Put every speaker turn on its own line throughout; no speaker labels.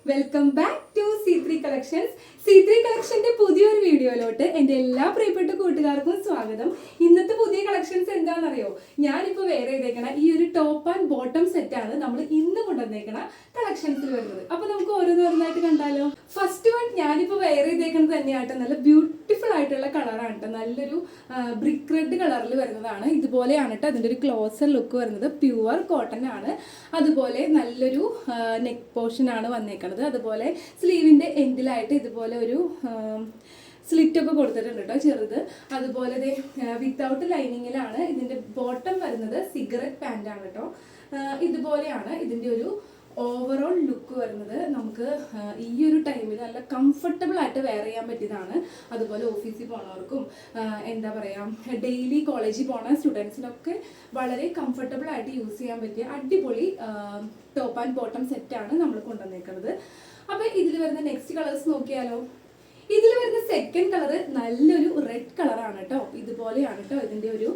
Welcome back to C3 collections. C3 കളക്ഷന്റെ പുതിയൊരു വീഡിയോയിലോട്ട് എൻ്റെ എല്ലാ പ്രിയപ്പെട്ട കൂട്ടുകാർക്കും സ്വാഗതം. ഇന്നത്തെ പുതിയ കളക്ഷൻസ് എന്താണെന്നറിയോ? ഞാനിപ്പോൾ വേറെ ചെയ്തേക്കണ ഈ ഒരു ടോപ്പ് ആൻഡ് ബോട്ടം സെറ്റാണ് നമ്മൾ ഇന്ന് കൊണ്ടുവന്നേക്കണ കളക്ഷൻസിൽ വരുന്നത്. അപ്പോൾ നമുക്ക് ഓരോന്നോരോന്നായിട്ട് കണ്ടാലോ. ഫസ്റ്റ് വൺ ഞാനിപ്പോൾ വേറെ ചെയ്തേക്കുന്നത് തന്നെയായിട്ട് നല്ല ബ്യൂട്ടിഫുൾ ആയിട്ടുള്ള കളറാണ് കേട്ടോ. നല്ലൊരു ബ്രിക്ക് റെഡ് കളറിൽ വരുന്നതാണ്. ഇതുപോലെയാണ് കേട്ടോ അതിൻ്റെ ഒരു ക്ലോസർ ലുക്ക് വരുന്നത്. പ്യുവർ കോട്ടൺ ആണ്. അതുപോലെ നല്ലൊരു നെക്ക് പോർഷൻ ആണ് വന്നേക്കുന്നത്. അതുപോലെ സ്ലീവിൻ്റെ എൻഡിലായിട്ട് ഇതുപോലെ ഒരു സ്ലിറ്റ് ഒക്കെ കൊടുത്തിട്ടുണ്ട് കേട്ടോ, ചെറുത്. അതുപോലെ വിത്തൗട്ട് ലൈനിങ്ങിലാണ്. ഇതിൻ്റെ ബോട്ടം വരുന്നത് സിഗരറ്റ് പാൻ്റ് ആണ് കേട്ടോ. ഇതുപോലെയാണ് ഇതിൻ്റെ ഒരു ഓവറോൾ ലുക്ക് വരുന്നത്. നമുക്ക് ഈ ഒരു ടൈമിൽ നല്ല കംഫർട്ടബിൾ ആയിട്ട് വെയർ ചെയ്യാൻ പറ്റിയതാണ്. അതുപോലെ ഓഫീസിൽ പോണവർക്കും എന്താ പറയുക, ഡെയിലി കോളേജിൽ പോണ സ്റ്റുഡൻസിനൊക്കെ വളരെ കംഫർട്ടബിൾ ആയിട്ട് യൂസ് ചെയ്യാൻ പറ്റിയ അടിപൊളി ടോപ്പ് ആൻഡ് ബോട്ടം സെറ്റാണ് നമ്മൾ കൊണ്ടുവന്നേക്കുന്നത്. അപ്പോൾ ഇതിൽ വരുന്ന നെക്സ്റ്റ് കളേഴ്സ് നോക്കിയാലോ. ഇതിൽ വരുന്ന സെക്കൻഡ് കളറ് നല്ലൊരു റെഡ് കളറാണ് കേട്ടോ. ഇതുപോലെയാണ് കേട്ടോ ഇതിൻ്റെ ഒരു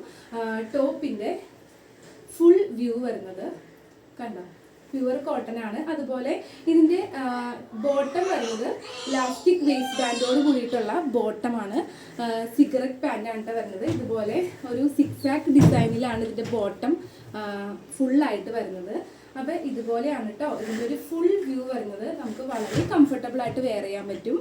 ടോപ്പിൻ്റെ ഫുൾ വ്യൂ വരുന്നത്. കണ്ടോ, പ്യുവർ കോട്ടൺ ആണ്. അതുപോലെ ഇതിൻ്റെ ബോട്ടം വരുന്നത് ഇലാസ്റ്റിക് വേസ്റ്റ് ബാൻഡോട് കൂടിയിട്ടുള്ള ബോട്ടമാണ്. സിഗരറ്റ് പാൻ്റാണ് കേട്ടോ വരുന്നത്. ഇതുപോലെ ഒരു സിക്സാക്ക് ഡിസൈനിലാണ് ഇതിൻ്റെ ബോട്ടം ഫുള്ളായിട്ട് വരുന്നത്. അപ്പോൾ ഇതുപോലെയാണ് കേട്ടോ ഇതിൻ്റെ ഒരു ഫുൾ വ്യൂ വരുന്നത്. നമുക്ക് വളരെ കംഫർട്ടബിൾ ആയിട്ട് വെയർ ചെയ്യാൻ പറ്റും.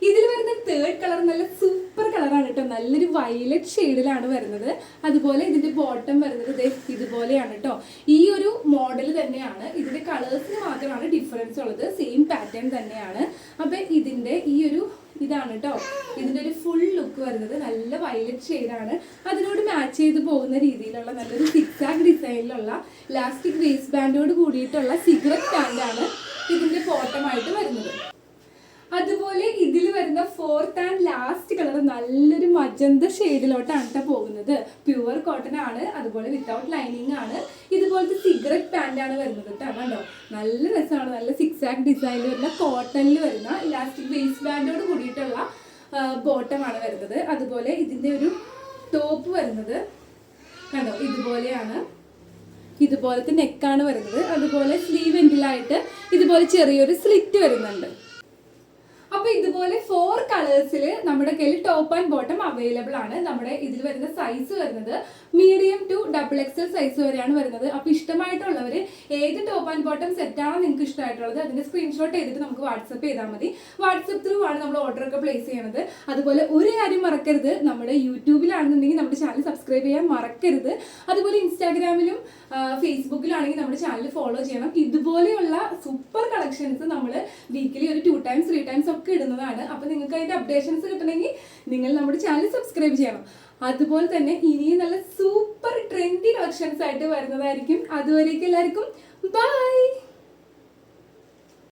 ഇതിൽ വരുന്ന തേർഡ് കളർ നല്ല സൂപ്പർ കളറാണ് കേട്ടോ. നല്ലൊരു വയലറ്റ് ഷെയ്ഡിലാണ് വരുന്നത്. അതുപോലെ ഇതിന്റെ ബോട്ടം വരുന്നത് ഇതുപോലെയാണ് കേട്ടോ. ഈ ഒരു മോഡൽ തന്നെയാണ്. ഇതിന്റെ കളേഴ്സിന് മാത്രമാണ് ഡിഫറൻസ് ഉള്ളത്. സെയിം പാറ്റേൺ തന്നെയാണ്. അപ്പൊ ഇതിന്റെ ഈ ഒരു ഇതാണ് കേട്ടോ ഇതിന്റെ ഒരു ഫുൾ ലുക്ക് വരുന്നത്. നല്ല വയലറ്റ് ഷെയ്ഡാണ്. അതിനോട് മാച്ച് ചെയ്ത് പോകുന്ന രീതിയിലുള്ള നല്ലൊരു സിക്സാക്ക് ഡിസൈനിലുള്ള ഇലാസ്റ്റിക് വേസ്റ്റ് ബാൻഡോട് കൂടിയിട്ടുള്ള സിഗരറ്റ് പാൻ്റാണ് ഇതിന്റെ ബോട്ടമായിട്ട് വരുന്നത്. അതുപോലെ ഇതിൽ വരുന്ന ഫോർത്ത് ആൻഡ് ലാസ്റ്റ് കളർ നല്ലൊരു മജന്ത ഷെയ്ഡിലോട്ടാണ് കേട്ടോ പോകുന്നത്. പ്യുവർ കോട്ടൺ ആണ്. അതുപോലെ വിത്തൗട്ട് ലൈനിങ് ആണ്. ഇതുപോലത്തെ സിഗരറ്റ് പാൻ്റ് ആണ് വരുന്നത് കേട്ടോ. കണ്ടോ, നല്ല രസമാണ്. നല്ല സിക്സാക്ക് ഡിസൈനിൽ വരുന്ന കോട്ടണിൽ വരുന്ന ഇലാസ്റ്റിക് വേസ്റ്റ് ബാൻഡോട് കൂടിയിട്ടുള്ള ബോട്ടമാണ് വരുന്നത്. അതുപോലെ ഇതിൻ്റെ ഒരു ടോപ്പ് വരുന്നത് കണ്ടോ ഇതുപോലെയാണ്. ഇതുപോലത്തെ നെക്കാണ് വരുന്നത്. അതുപോലെ സ്ലീവ് എൻഡിലായിട്ട് ഇതുപോലെ ചെറിയൊരു സ്ലിറ്റ് വരുന്നുണ്ട്. അപ്പൊ ഇതുപോലെ 4 കളേഴ്സിൽ നമ്മുടെ കയ്യിൽ ടോപ്പ് ആൻഡ് ബോട്ടം അവൈലബിൾ ആണ്. നമ്മുടെ ഇതിൽ വരുന്ന സൈസ് വരുന്നത് മീഡിയം ടു XXL സൈസ് വരെയാണ് വരുന്നത്. അപ്പൊ ഇഷ്ടമായിട്ടുള്ളവർ ഏത് ടോപ്പ് ആൻഡ് ബോട്ടം സെറ്റാണോ നിങ്ങൾക്ക് ഇഷ്ടമായിട്ടുള്ളത് അതിന്റെ സ്ക്രീൻഷോട്ട് ചെയ്തിട്ട് നമുക്ക് വാട്സപ്പ് ചെയ്താൽ മതി. വാട്സപ്പ് ത്രൂ ആണ് നമ്മൾ ഓർഡർ ഒക്കെ പ്ലേസ് ചെയ്യണത്. അതുപോലെ ഒരു കാര്യം മറക്കരുത്, നമ്മുടെ യൂട്യൂബിലാണെന്നുണ്ടെങ്കിൽ നമ്മുടെ ചാനൽ സബ്സ്ക്രൈബ് ചെയ്യാൻ മറക്കരുത്. അതുപോലെ ഇൻസ്റ്റാഗ്രാമിലും ഫേസ്ബുക്കിലാണെങ്കിൽ നമ്മുടെ ചാനൽ ഫോളോ ചെയ്യണം. ഇതുപോലെയുള്ള സൂപ്പർ കളക്ഷൻസ് നമ്മൾ വീക്കിലി ഒരു 2 times 3 times ഒക്കെ ഇടുന്നതാണ്. അപ്പൊ നിങ്ങൾക്ക് അതിന്റെ അപ്ഡേഷൻസ് കിട്ടണമെങ്കിൽ നിങ്ങൾ നമ്മുടെ ചാനൽ സബ്സ്ക്രൈബ് ചെയ്യണം. അതുപോലെ തന്നെ ഇനിയും നല്ല സൂപ്പർ ട്രെൻഡി കളക്ഷൻസ് ആയിട്ട് വരുന്നതായിരിക്കും. അതുവരേക്കും എല്ലാവർക്കും ബൈ.